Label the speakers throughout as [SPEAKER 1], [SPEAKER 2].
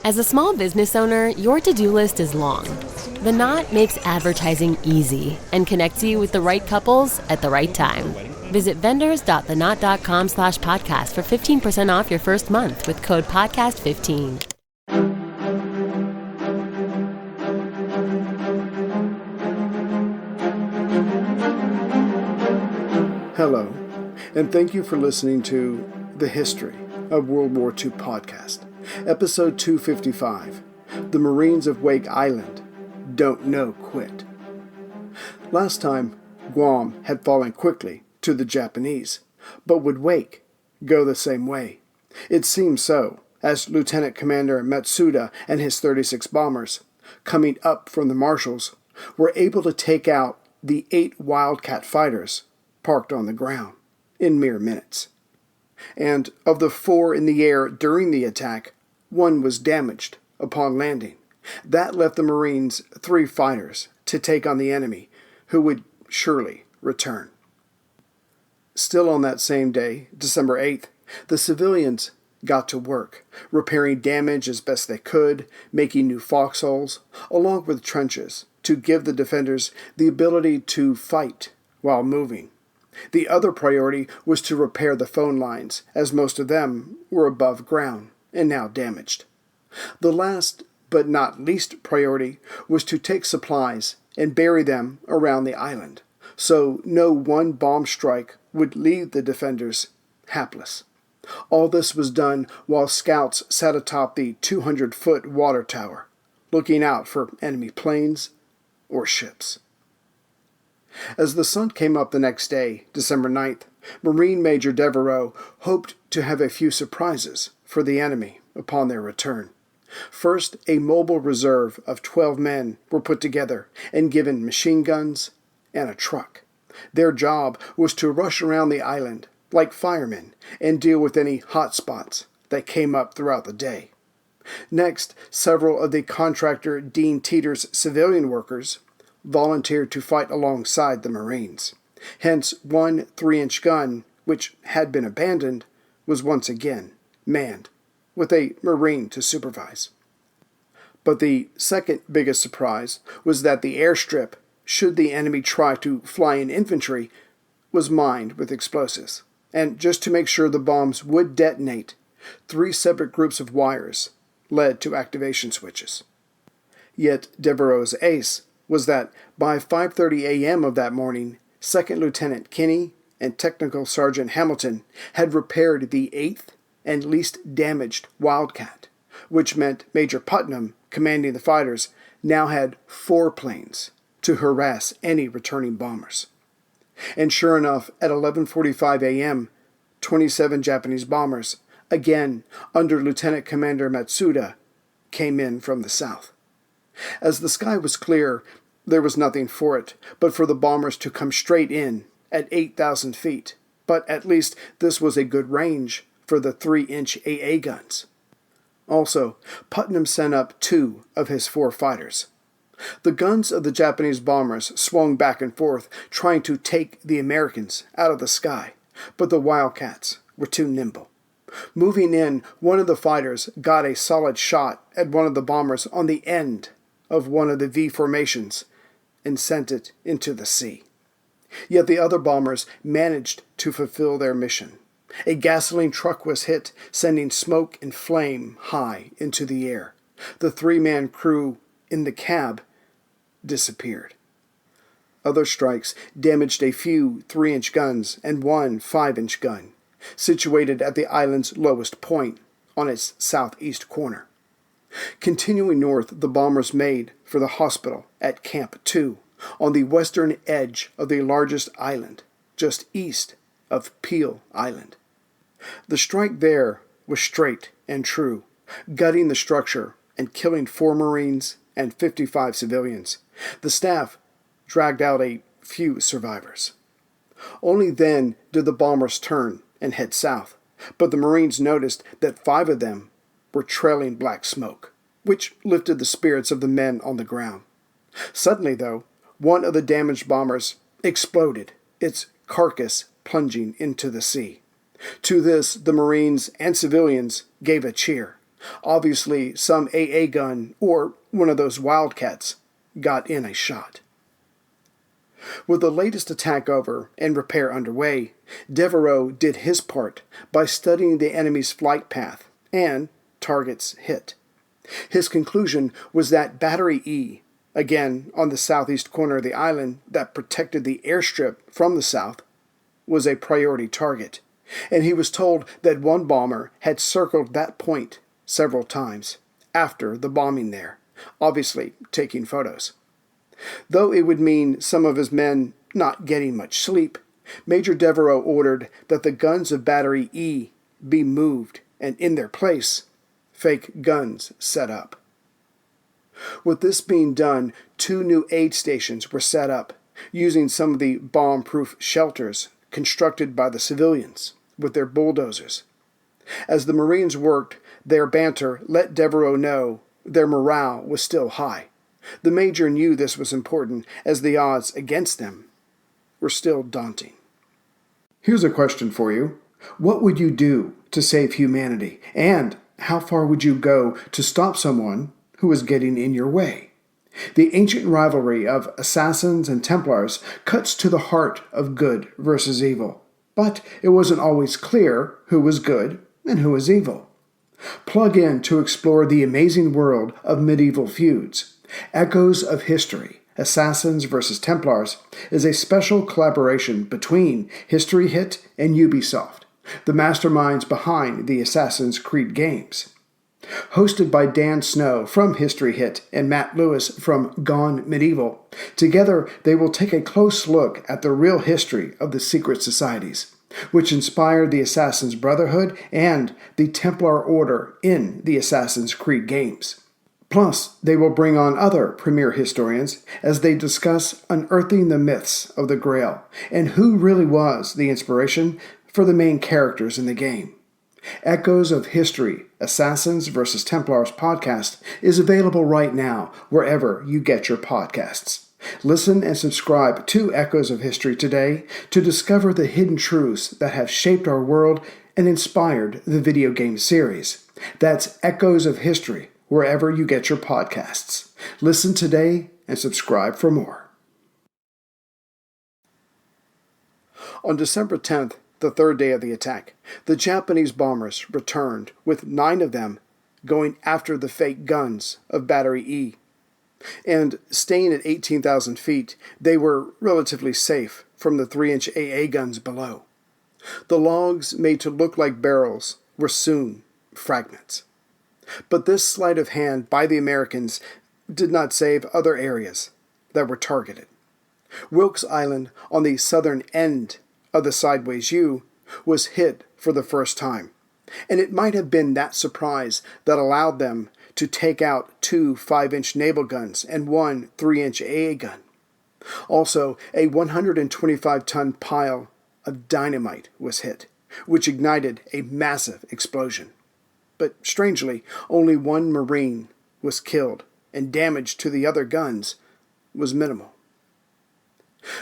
[SPEAKER 1] As a small business owner, your to-do list is long. The Knot makes advertising easy and connects you with the right couples at the right time. Visit vendors.theknot.com/podcast for 15% off your first month with code podcast15.
[SPEAKER 2] Hello, and thank you for listening to The History of World War II podcast, episode 255, The Marines of Wake Island Don't Know Quit. Last time, Guam had fallen quickly to the Japanese, but would Wake go the same way? It seemed so, as Lieutenant Commander Matsuda and his 36 bombers, coming up from the Marshalls, were able to take out the 8 Wildcat fighters parked on the ground in mere minutes. And of the 4 in the air during the attack, 1 was damaged upon landing. That left the Marines 3 fighters to take on the enemy, who would surely return. Still on that same day, December 8th, the civilians got to work, repairing damage as best they could, making new foxholes, along with trenches, to give the defenders the ability to fight while moving. The other priority was to repair the phone lines, as most of them were above ground and now damaged. The last but not least priority was to take supplies and bury them around the island, so no one bomb strike would leave the defenders hapless. All this was done while scouts sat atop the 200-foot water tower, looking out for enemy planes or ships. As the sun came up the next day, December 9th, Marine Major Devereux hoped to have a few surprises for the enemy upon their return. First, a mobile reserve of 12 men were put together and given machine guns and a truck. Their job was to rush around the island like firemen and deal with any hot spots that came up throughout the day. Next, several of the contractor Dean Teeter's civilian workers volunteered to fight alongside the Marines. Hence, one 3-inch gun, which had been abandoned, was once again manned, with a Marine to supervise. But the second biggest surprise was that the airstrip, should the enemy try to fly in infantry, was mined with explosives. And just to make sure the bombs would detonate, 3 separate groups of wires led to activation switches. Yet Devereux's ace was that by 5:30 a.m. of that morning, 2nd Lieutenant Kinney and Technical Sergeant Hamilton had repaired the 8th and least damaged Wildcat, which meant Major Putnam, commanding the fighters, now had 4 planes to harass any returning bombers. And sure enough, at 11:45 a.m., 27 Japanese bombers, again under Lieutenant Commander Matsuda, came in from the south. As the sky was clear, there was nothing for it but for the bombers to come straight in at 8,000 feet, but at least this was a good range for the 3-inch AA guns. Also, Putnam sent up 2 of his 4 fighters. The guns of the Japanese bombers swung back and forth, trying to take the Americans out of the sky, but the Wildcats were too nimble. Moving in, one of the fighters got a solid shot at one of the bombers on the end of one of the V formations and sent it into the sea. Yet the other bombers managed to fulfill their mission. A gasoline truck was hit, sending smoke and flame high into the air. The 3-man crew in the cab disappeared. Other strikes damaged a few 3-inch guns and 1 5-inch gun, situated at the island's lowest point on its southeast corner. Continuing north, the bombers made for the hospital at Camp 2, on the western edge of the largest island, just east of Peel Island. The strike there was straight and true, gutting the structure and killing 4 Marines and 55 civilians. The staff dragged out a few survivors. Only then did the bombers turn and head south, but the Marines noticed that 5 of them were trailing black smoke, which lifted the spirits of the men on the ground. Suddenly, though, one of the damaged bombers exploded, its carcass plunging into the sea. To this, the Marines and civilians gave a cheer, Obviously, some AA gun or one of those Wildcats got in a shot. With the latest attack over and repair underway, Devereux did his part by studying the enemy's flight path and targets hit. His conclusion was that Battery E, again on the southeast corner of the island that protected the airstrip from the south, was a priority target, and he was told that one bomber had circled that point several times after the bombing there, obviously taking photos. Though it would mean some of his men not getting much sleep, Major Devereux ordered that the guns of Battery E be moved and in their place, fake guns set up. With this being done, 2 new aid stations were set up, using some of the bomb-proof shelters constructed by the civilians with their bulldozers. As the Marines worked, their banter let Devereux know their morale was still high. The Major knew this was important, as the odds against them were still daunting. Here's a question for you. What would you do to save humanity? And how far would you go to stop someone who is getting in your way? The ancient rivalry of assassins and Templars cuts to the heart of good versus evil. But it wasn't always clear who was good and who was evil. Plug in to explore the amazing world of medieval feuds. Echoes of History, Assassins vs. Templars is a special collaboration between History Hit and Ubisoft, the masterminds behind the Assassin's Creed games. Hosted by Dan Snow from History Hit and Matt Lewis from Gone Medieval, together they will take a close look at the real history of the secret societies, which inspired the Assassin's Brotherhood and the Templar Order in the Assassin's Creed games. Plus, they will bring on other premier historians as they discuss unearthing the myths of the Grail and who really was the inspiration for the main characters in the game. Echoes of History, Assassins vs. Templars podcast is available right now wherever you get your podcasts. Listen and subscribe to Echoes of History today to discover the hidden truths that have shaped our world and inspired the video game series. That's Echoes of History, wherever you get your podcasts. Listen today and subscribe for more. On December 10th, the third day of the attack, the Japanese bombers returned, with 9 of them going after the fake guns of Battery E. And staying at 18,000 feet, they were relatively safe from the 3-inch AA guns below. The logs made to look like barrels were soon fragments. But this sleight of hand by the Americans did not save other areas that were targeted. Wilkes Island, on the southern end of the Sideways U, was hit for the first time, and it might have been that surprise that allowed them to take out 2 5-inch naval guns and 1 3-inch AA gun. Also, a 125-ton pile of dynamite was hit, which ignited a massive explosion. But strangely, only 1 Marine was killed, and damage to the other guns was minimal.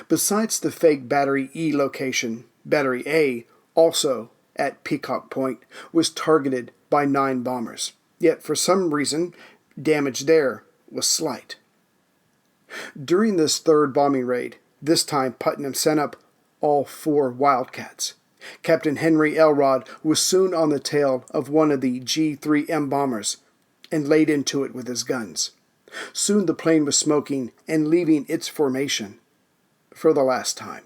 [SPEAKER 2] Besides the fake Battery E location, Battery A, also at Peacock Point, was targeted by 9 bombers. Yet for some reason, damage there was slight. During this third bombing raid, this time Putnam sent up all 4 Wildcats. Captain Henry Elrod was soon on the tail of one of the G-3M bombers and laid into it with his guns. Soon the plane was smoking and leaving its formation for the last time.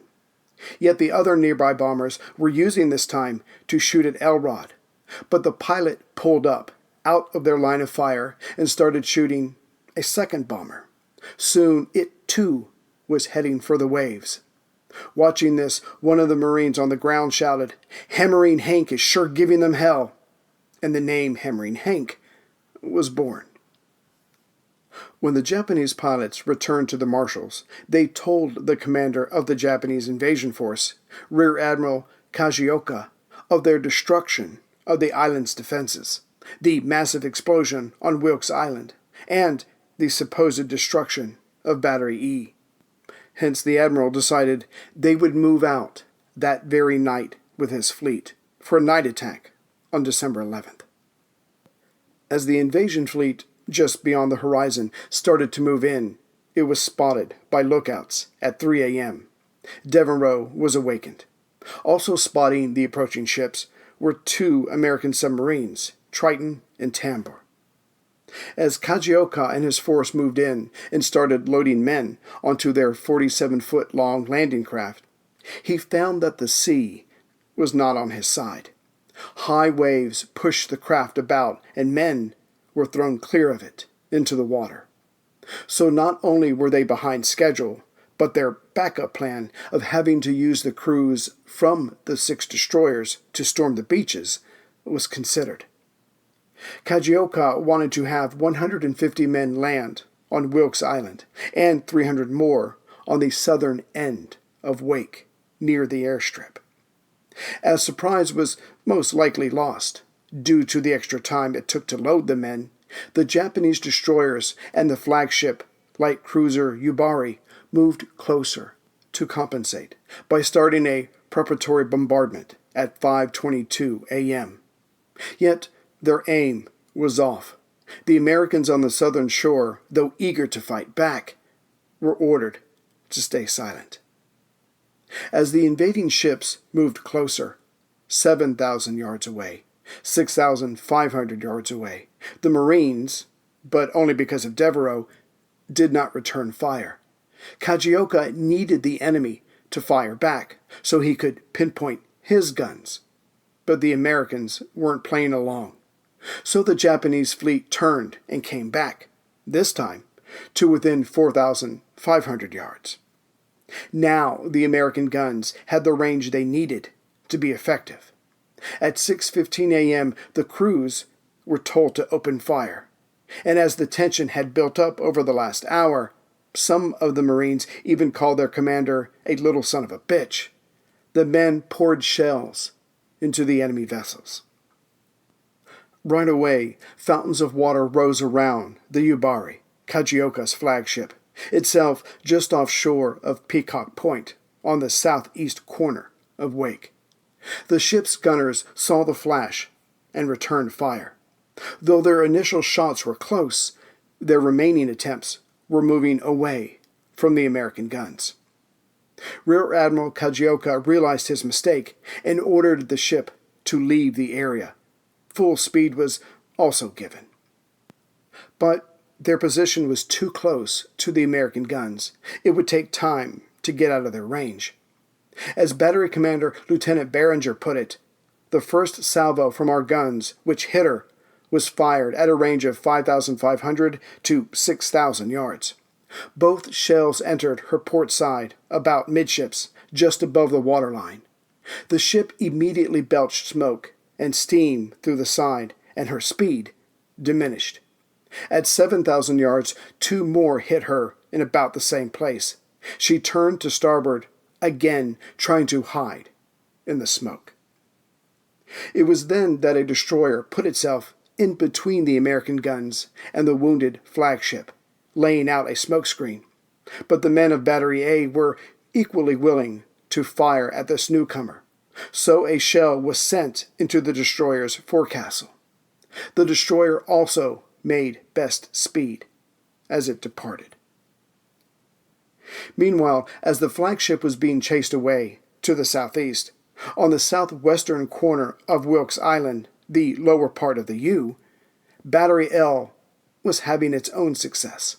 [SPEAKER 2] Yet the other nearby bombers were using this time to shoot at Elrod, but the pilot pulled up out of their line of fire and started shooting a second bomber. Soon it too was heading for the waves. Watching this, one of the Marines on the ground shouted, "Hammering Hank is sure giving them hell," and the name Hammering Hank was born. When the Japanese pilots returned to the marshals, they told the commander of the Japanese invasion force, Rear Admiral Kajioka, of their destruction of the island's defenses, the massive explosion on Wilkes Island, and the supposed destruction of Battery E. Hence the admiral decided they would move out that very night with his fleet for a night attack on December 11th. As the invasion fleet just beyond the horizon started to move in, it was spotted by lookouts at 3 a.m. Devereux was awakened. Also spotting the approaching ships were 2 American submarines, Triton and Tambor. As Kajioka and his force moved in and started loading men onto their 47-foot-long landing craft, he found that the sea was not on his side. High waves pushed the craft about, and men were thrown clear of it into the water. So not only were they behind schedule, but their backup plan of having to use the crews from the 6 destroyers to storm the beaches was considered. Kajioka wanted to have 150 men land on Wilkes Island and 300 more on the southern end of Wake, near the airstrip. As Surprise was most likely lost, due to the extra time it took to load the men, the Japanese destroyers and the flagship light cruiser Yubari moved closer to compensate by starting a preparatory bombardment at 5:22 a.m. Yet their aim was off. The Americans on the southern shore, though eager to fight back, were ordered to stay silent. As the invading ships moved closer, 7,000 yards away, 6,500 yards away, the Marines, but only because of Devereux, did not return fire. Kajioka needed the enemy to fire back so he could pinpoint his guns. But the Americans weren't playing along. So the Japanese fleet turned and came back, this time to within 4,500 yards. Now the American guns had the range they needed to be effective. At 6:15 a.m., the crews were told to open fire. And as the tension had built up over the last hour, some of the Marines even called their commander a little son of a bitch. The men poured shells into the enemy vessels. Right away, fountains of water rose around the Yubari, Kajioka's flagship, itself just offshore of Peacock Point, on the southeast corner of Wake. The ship's gunners saw the flash and returned fire. Though their initial shots were close, their remaining attempts were moving away from the American guns. Rear Admiral Kajioka realized his mistake and ordered the ship to leave the area. Full speed was also given. But their position was too close to the American guns. It would take time to get out of their range. As Battery Commander Lieutenant Behringer put it, the first salvo from our guns, which hit her, was fired at a range of 5,500 to 6,000 yards. Both shells entered her port side, about midships, just above the waterline. The ship immediately belched smoke and steam through the side, and her speed diminished. At 7,000 yards, 2 more hit her in about the same place. She turned to starboard, again trying to hide in the smoke. It was then that a destroyer put itself in between the American guns and the wounded flagship, laying out a smokescreen. But the men of Battery A were equally willing to fire at this newcomer, so a shell was sent into the destroyer's forecastle. The destroyer also made best speed as it departed. Meanwhile, as the flagship was being chased away to the southeast, on the southwestern corner of Wilkes Island, the lower part of the U, Battery L was having its own success.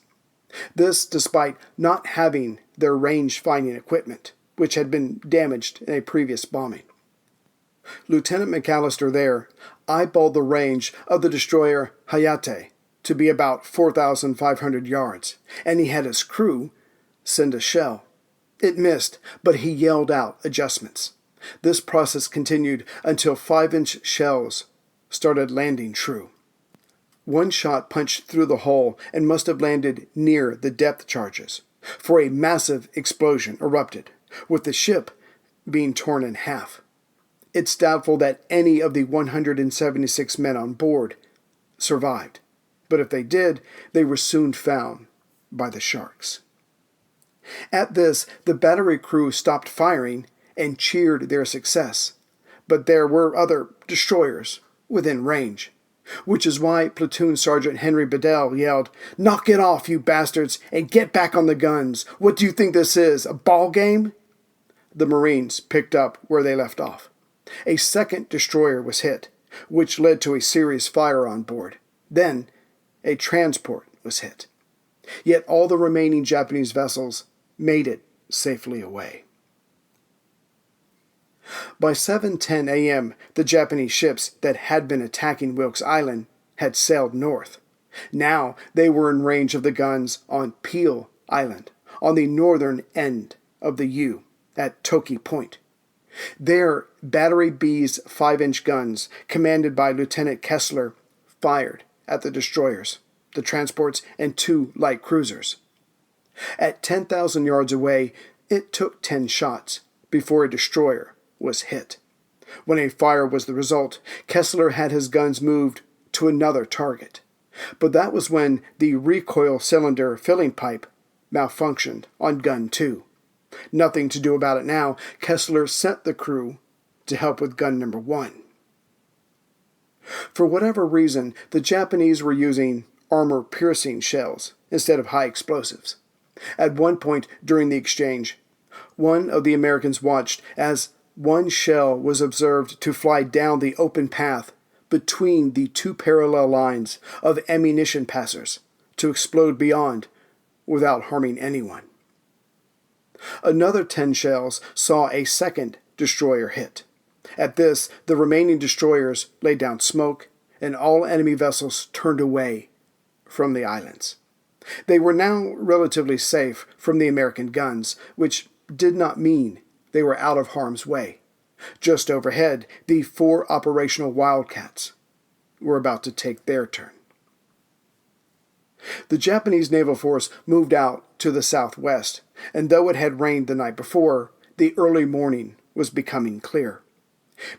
[SPEAKER 2] This despite not having their range-finding equipment, which had been damaged in a previous bombing. Lieutenant McAllister there eyeballed the range of the destroyer Hayate to be about 4,500 yards, and he had his crew send a shell. It missed, but he yelled out adjustments. This process continued until 5-inch shells started landing true. One shot punched through the hull and must have landed near the depth charges, for a massive explosion erupted, with the ship being torn in half. It's doubtful that any of the 176 men on board survived, but if they did, they were soon found by the sharks. At this, the battery crew stopped firing and cheered their success, but there were other destroyers within range. which is why Platoon Sergeant Henry Bedell yelled, "Knock it off, you bastards, and get back on the guns. What do you think this is, a ball game?" The Marines picked up where they left off. A second destroyer was hit, which led to a serious fire on board. Then, a transport was hit. Yet all the remaining Japanese vessels made it safely away. By 7:10 a.m., the Japanese ships that had been attacking Wilkes Island had sailed north. Now they were in range of the guns on Peel Island, on the northern end of the U at Toki Point. There, Battery B's 5-inch guns, commanded by Lieutenant Kessler, fired at the destroyers, the transports, and 2 light cruisers. At 10,000 yards away, it took 10 shots before a destroyer was hit. When a fire was the result, Kessler had his guns moved to another target. But that was when the recoil cylinder filling pipe malfunctioned on gun 2. Nothing to do about it now, Kessler sent the crew to help with gun number 1. For whatever reason, the Japanese were using armor-piercing shells instead of high explosives. At one point during the exchange, one of the Americans watched as one shell was observed to fly down the open path between the 2 parallel lines of ammunition passers to explode beyond without harming anyone. Another 10 shells saw a second destroyer hit. At this, the remaining destroyers laid down smoke, and all enemy vessels turned away from the islands. They were now relatively safe from the American guns, which did not mean they were out of harm's way. Just overhead, the 4 operational Wildcats were about to take their turn. The Japanese naval force moved out to the southwest, and though it had rained the night before, the early morning was becoming clear.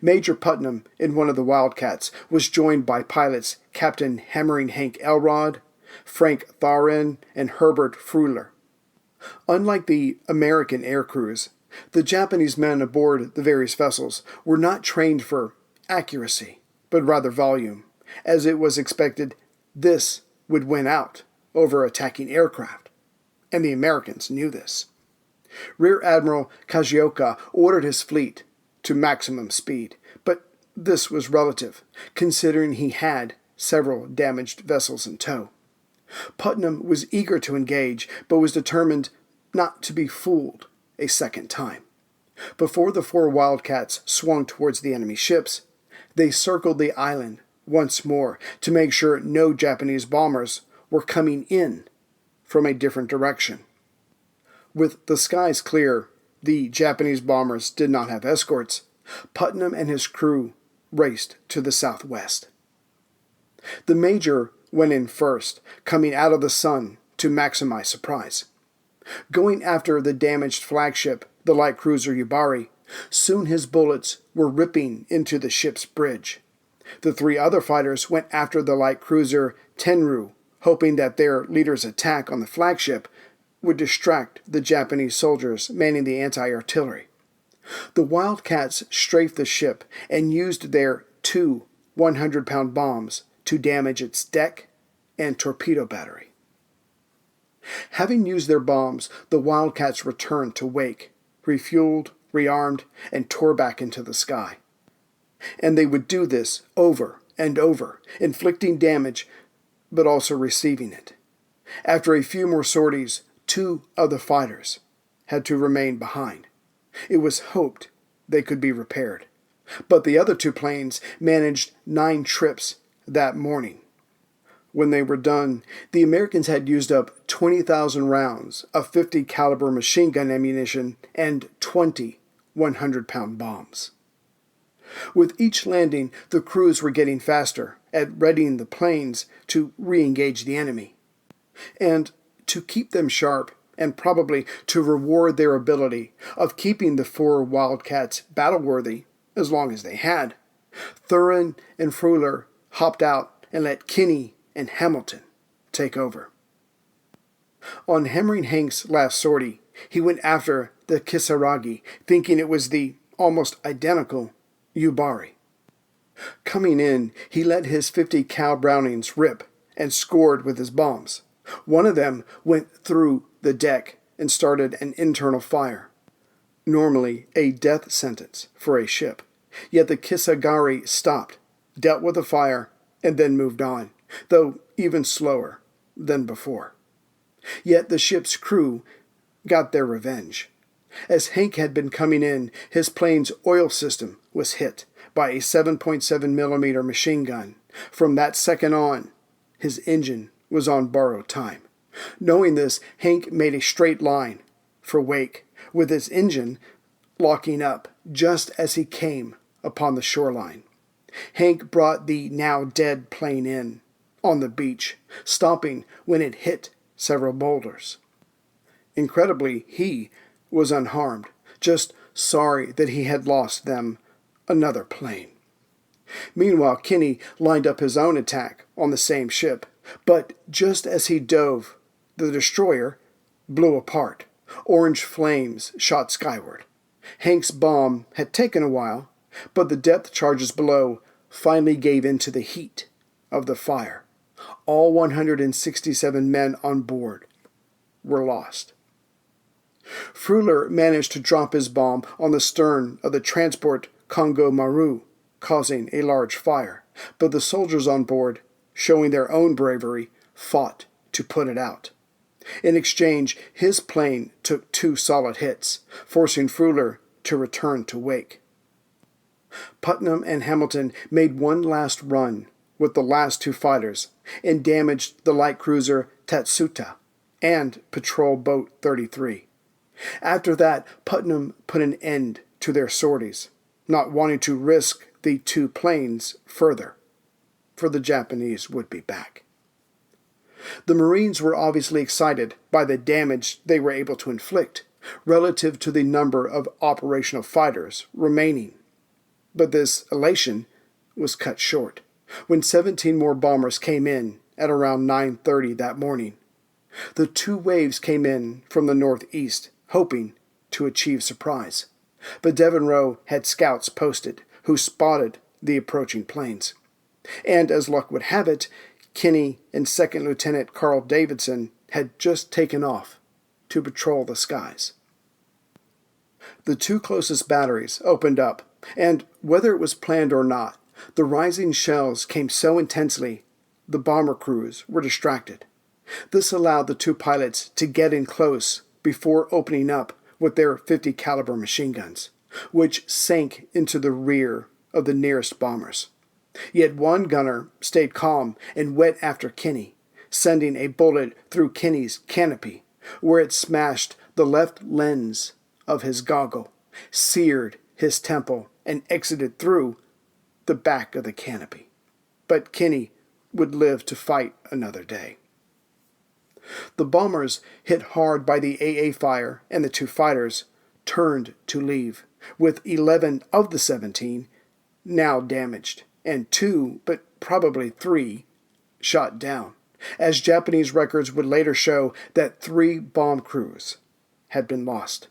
[SPEAKER 2] Major Putnam, in one of the Wildcats, was joined by pilots Captain Hammering Hank Elrod, Frank Tharin, and Herbert Fruller. Unlike the American air crews, the Japanese men aboard the various vessels were not trained for accuracy, but rather volume, as it was expected this would win out over attacking aircraft, and the Americans knew this. Rear Admiral Kajioka ordered his fleet to maximum speed, but this was relative, considering he had several damaged vessels in tow. Putnam was eager to engage, but was determined not to be fooled a second time. Before the 4 Wildcats swung towards the enemy ships, they circled the island once more to make sure no Japanese bombers were coming in from a different direction. With the skies clear, the Japanese bombers did not have escorts. Putnam and his crew raced to the southwest. The Major went in first, coming out of the sun to maximize surprise. Going after the damaged flagship, the light cruiser Yubari, soon his bullets were ripping into the ship's bridge. The 3 other fighters went after the light cruiser Tenru, hoping that their leader's attack on the flagship would distract the Japanese soldiers manning the anti-artillery. The Wildcats strafed the ship and used their 2 100-pound bombs to damage its deck and torpedo battery. Having used their bombs, the Wildcats returned to Wake, refueled, rearmed, and tore back into the sky. And they would do this over and over, inflicting damage, but also receiving it. After a few more sorties, 2 of the fighters had to remain behind. It was hoped they could be repaired. But the other 2 planes managed 9 trips that morning. When they were done, the Americans had used up 20,000 rounds of .50 caliber machine gun ammunition and 20 100-pound bombs. With each landing, the crews were getting faster at readying the planes to re-engage the enemy. And to keep them sharp, and probably to reward their ability of keeping the 4 Wildcats battle-worthy as long as they had, Thurin and Fruller hopped out and let Kinney and Hamilton take over. On Hammering Hank's last sortie, he went after the Kisaragi, thinking it was the almost identical Yubari. Coming in, he let his 50 cal Brownings rip and scored with his bombs. One of them went through the deck and started an internal fire, normally a death sentence for a ship. Yet the Kisagari stopped, dealt with the fire, and then moved on, though even slower than before. Yet the ship's crew got their revenge. As Hank had been coming in, his plane's oil system was hit by a 7.7 millimeter machine gun. From that second on, his engine was on borrowed time. Knowing this, Hank made a straight line for Wake, with his engine locking up just as he came upon the shoreline. Hank brought the now dead plane in on the beach, stopping when it hit several boulders. Incredibly, he was unharmed, just sorry that he had lost them another plane. Meanwhile, Kinney lined up his own attack on the same ship, but just as he dove, the destroyer blew apart. Orange flames shot skyward. Hank's bomb had taken a while, but the depth charges below finally gave in to the heat of the fire. All 167 men on board were lost. Fruller managed to drop his bomb on the stern of the transport Congo Maru, causing a large fire, but the soldiers on board, showing their own bravery, fought to put it out. In exchange, his plane took 2 solid hits, forcing Fruller to return to Wake. Putnam and Hamilton made one last run with the last 2 fighters and damaged the light cruiser Tatsuta and patrol boat 33. After that, Putnam put an end to their sorties, not wanting to risk the 2 planes further, for the Japanese would be back. The Marines were obviously excited by the damage they were able to inflict relative to the number of operational fighters remaining. But this elation was cut short when 17 more bombers came in at around 9:30 that morning. The 2 waves came in from the northeast, hoping to achieve surprise. But Devereux had scouts posted who spotted the approaching planes. And as luck would have it, Kinney and Second Lieutenant Carl Davidson had just taken off to patrol the skies. The 2 closest batteries opened up, and whether it was planned or not, the rising shells came so intensely the bomber crews were distracted. This allowed the 2 pilots to get in close before opening up with their 50 caliber machine guns, which sank into the rear of the nearest bombers. Yet one gunner stayed calm and went after Kinney, sending a bullet through Kinney's canopy, where it smashed the left lens of his goggle, seared his temple, and exited through the back of the canopy. But Kinney would live to fight another day. The bombers, hit hard by the AA fire and the 2 fighters, turned to leave, with 11 of the 17 now damaged, and 2, but probably 3, shot down, as Japanese records would later show that 3 bomb crews had been lost.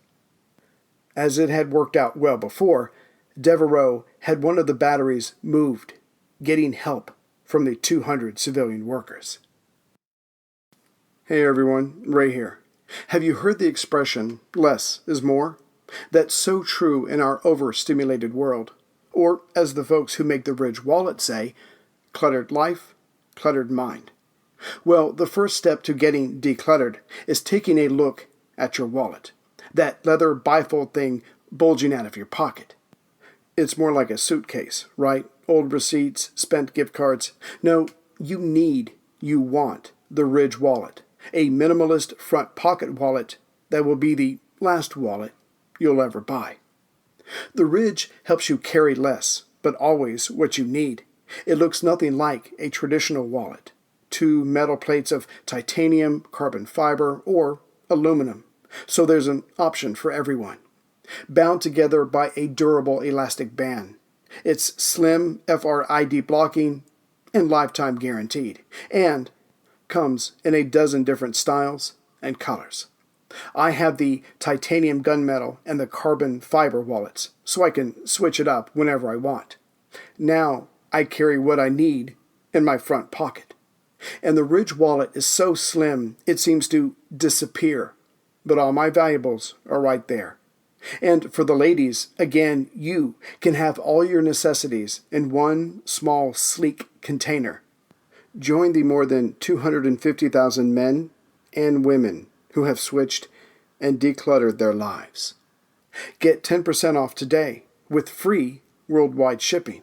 [SPEAKER 2] As it had worked out well before, Devereux had one of the batteries moved, getting help from the 200 civilian workers. Hey everyone, Ray here. Have you heard the expression, less is more? That's so true in our overstimulated world. Or, as the folks who make the Ridge wallet say, cluttered life, cluttered mind. Well, the first step to getting decluttered is taking a look at your wallet. That leather bifold thing bulging out of your pocket. It's more like a suitcase, right? Old receipts, spent gift cards. No, you want the Ridge wallet. A minimalist front pocket wallet that will be the last wallet you'll ever buy. The Ridge helps you carry less, but always what you need. It looks nothing like a traditional wallet. 2 metal plates of titanium, carbon fiber, or aluminum. So there's an option for everyone. Bound together by a durable elastic band. It's slim, FRID blocking, and lifetime guaranteed. And comes in a dozen different styles and colors. I have the titanium gunmetal and the carbon fiber wallets, so I can switch it up whenever I want. Now I carry what I need in my front pocket. And the Ridge wallet is so slim it seems to disappear, but all my valuables are right there. And for the ladies, again, you can have all your necessities in one small, sleek container. Join the more than 250,000 men and women who have switched and decluttered their lives. Get 10% off today with free worldwide shipping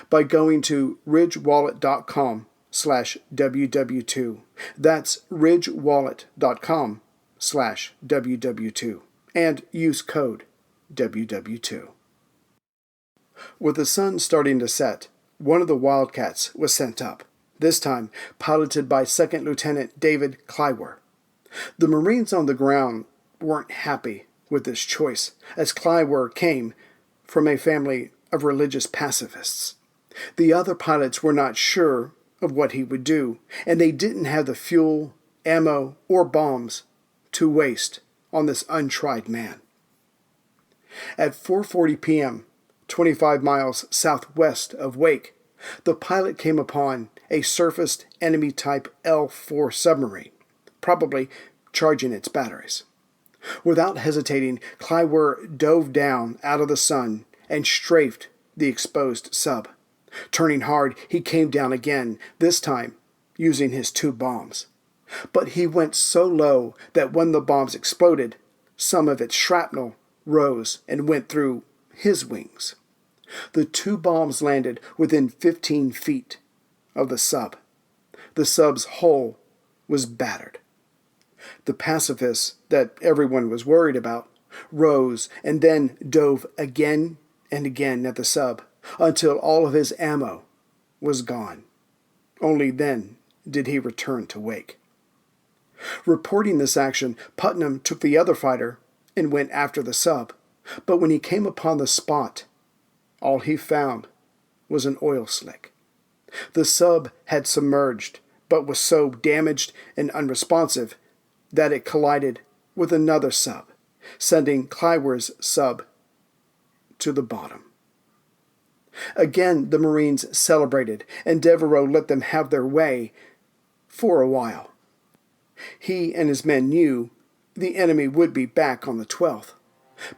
[SPEAKER 2] by going to ridgewallet.com/WW2. That's ridgewallet.com/WW2 and use code WW2. With the sun starting to set, one of the Wildcats was sent up, this time piloted by Second Lieutenant David Clywer. The Marines on the ground weren't happy with this choice, as Clywer came from a family of religious pacifists. The other pilots were not sure of what he would do, and they didn't have the fuel, ammo, or bombs to waste on this untried man. At 4:40 p.m., 25 miles southwest of Wake, the pilot came upon a surfaced enemy-type L-4 submarine, probably charging its batteries. Without hesitating, Clywer dove down out of the sun and strafed the exposed sub. Turning hard, he came down again, this time using his 2 bombs. But he went so low that when the bombs exploded, some of its shrapnel rose and went through his wings. The 2 bombs landed within 15 feet of the sub. The sub's hull was battered. The pacifists that everyone was worried about rose and then dove again and again at the sub until all of his ammo was gone. Only then did he return to Wake. Reporting this action, Putnam took the other fighter and went after the sub, but when he came upon the spot, all he found was an oil slick. The sub had submerged, but was so damaged and unresponsive that it collided with another sub, sending Clywer's sub to the bottom. Again, the Marines celebrated, and Devereux let them have their way for a while. He and his men knew the enemy would be back on the 12th.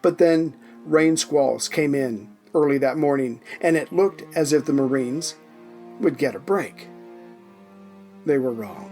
[SPEAKER 2] But then rain squalls came in early that morning, and it looked as if the Marines would get a break. They were wrong.